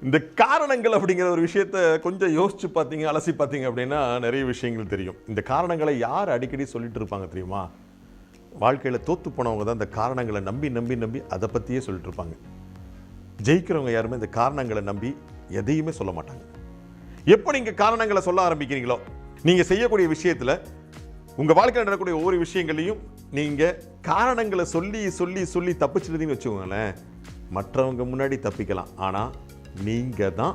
இந்த காரணங்கள் அப்படிங்கிற ஒரு விஷயத்த கொஞ்சம் யோசிச்சு பார்த்தீங்க, அலசி பார்த்தீங்க அப்படின்னா நிறைய விஷயங்கள் தெரியும். இந்த காரணங்களை யார் அடிக்கடி சொல்லிட்டு இருப்பாங்க தெரியுமா? வாழ்க்கையில் தோத்து போனவங்க தான் இந்த காரணங்களை நம்பி நம்பி நம்பி அதை பற்றியே சொல்லிட்டு இருப்பாங்க. ஜெயிக்கிறவங்க யாருமே இந்த காரணங்களை நம்பி எதையுமே சொல்ல மாட்டாங்க. எப்போ நீங்கள் காரணங்களை சொல்ல ஆரம்பிக்கிறீங்களோ, நீங்கள் செய்யக்கூடிய விஷயத்தில் உங்கள் வாழ்க்கையில் நடக்கக்கூடிய ஒவ்வொரு விஷயங்களையும் நீங்கள் காரணங்களை சொல்லி சொல்லி சொல்லி தப்பிச்சிருந்தீங்கன்னு வச்சுக்கோங்களேன், மற்றவங்க முன்னாடி தப்பிக்கலாம். ஆனால் நீங்கள் தான்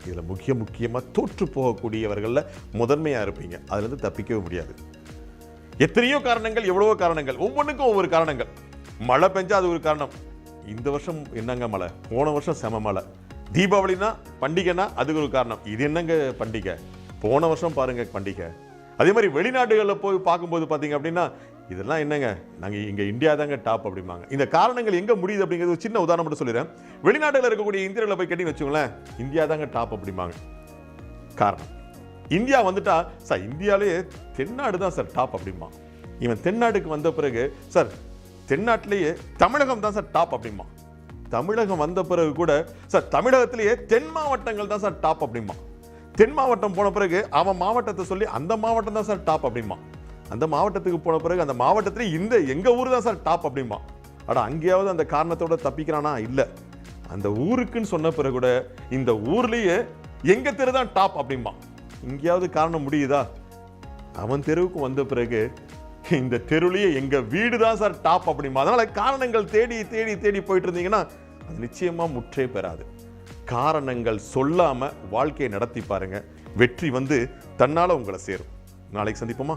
இதில் முக்கியமாக தோற்று போகக்கூடியவர்களில் முதன்மையாக இருப்பீங்க. அதுலேருந்து தப்பிக்கவே முடியாது. எத்தனையோ காரணங்கள், எவ்வளவோ காரணங்கள், ஒவ்வொன்றுக்கும் ஒவ்வொரு காரணங்கள். மழை பெஞ்சா அது ஒரு காரணம். இந்த வருஷம் என்னங்க மழை, போன வருஷம் செம மழை. தீபாவளினா பண்டிகைனா அதுக்கு ஒரு காரணம். இது என்னங்க பண்டிகை, போன வருஷம் பாருங்க பண்டிகை. அதே மாதிரி வெளிநாடுகளில் போய் பார்க்கும்போது பார்த்தீங்க அப்படின்னா, இதெல்லாம் என்னங்க, நாங்கள் இங்கே இந்தியா தாங்க டாப் அப்படிம்பாங்க. இந்த காரணங்கள் எங்கே முடியுது அப்படிங்கிறது ஒரு சின்ன உதாரணம் மட்டும் சொல்லிடுறேன். வெளிநாட்டில் இருக்கக்கூடிய இந்தியர்களை போய் கேட்டீங்கன்னு வச்சுக்கோங்களேன், இந்தியா தாங்க டாப் அப்படிம்பாங்க. காரணம், இந்தியா வந்துட்டா சார் இந்தியாவிலேயே தென்னாடு தான் சார் டாப் அப்படிம்பா. இவன் தென்னாடுக்கு வந்த பிறகு சார் தென்னாட்டிலேயே தமிழகம் தான் சார் டாப் அப்படிம்பா. தமிழகம் வந்த பிறகு கூட சார் தமிழகத்திலேயே தென் மாவட்டங்கள் தான் சார் டாப் அப்படிம்பா. தென் மாவட்டம் போன பிறகு அவன் மாவட்டத்தை சொல்லி அந்த மாவட்டம் தான் சார் டாப் அப்படிம்பா. அந்த மாவட்டத்துக்கு போன பிறகு அந்த மாவட்டத்திலே இந்த எங்க ஊர் தான் சார் டாப் அப்படிம்பா. அட அங்கேயாவது அந்த காரணத்தோட தப்பிக்கிறானா? இல்லை, அந்த ஊருக்குன்னு சொன்ன பிறகு கூட இந்த ஊர்லேயே எங்க தெரு தான் டாப் அப்படிம்பா. இங்கேயாவது காரணம் முடியுதா? அவன் தெருவுக்கு வந்த பிறகு இந்த தெருவிலேயே எங்க வீடு தான் சார் டாப் அப்படிமா. அதனால காரணங்கள் தேடி தேடி தேடி போயிட்டு இருந்தீங்கன்னா அது நிச்சயமா முற்றே பெறாது. காரணங்கள் சொல்லாம வாழ்க்கையை நடத்தி பாருங்க, வெற்றி வந்து தன்னால உங்களை சேரும். நாளைக்கு சந்திப்போமா?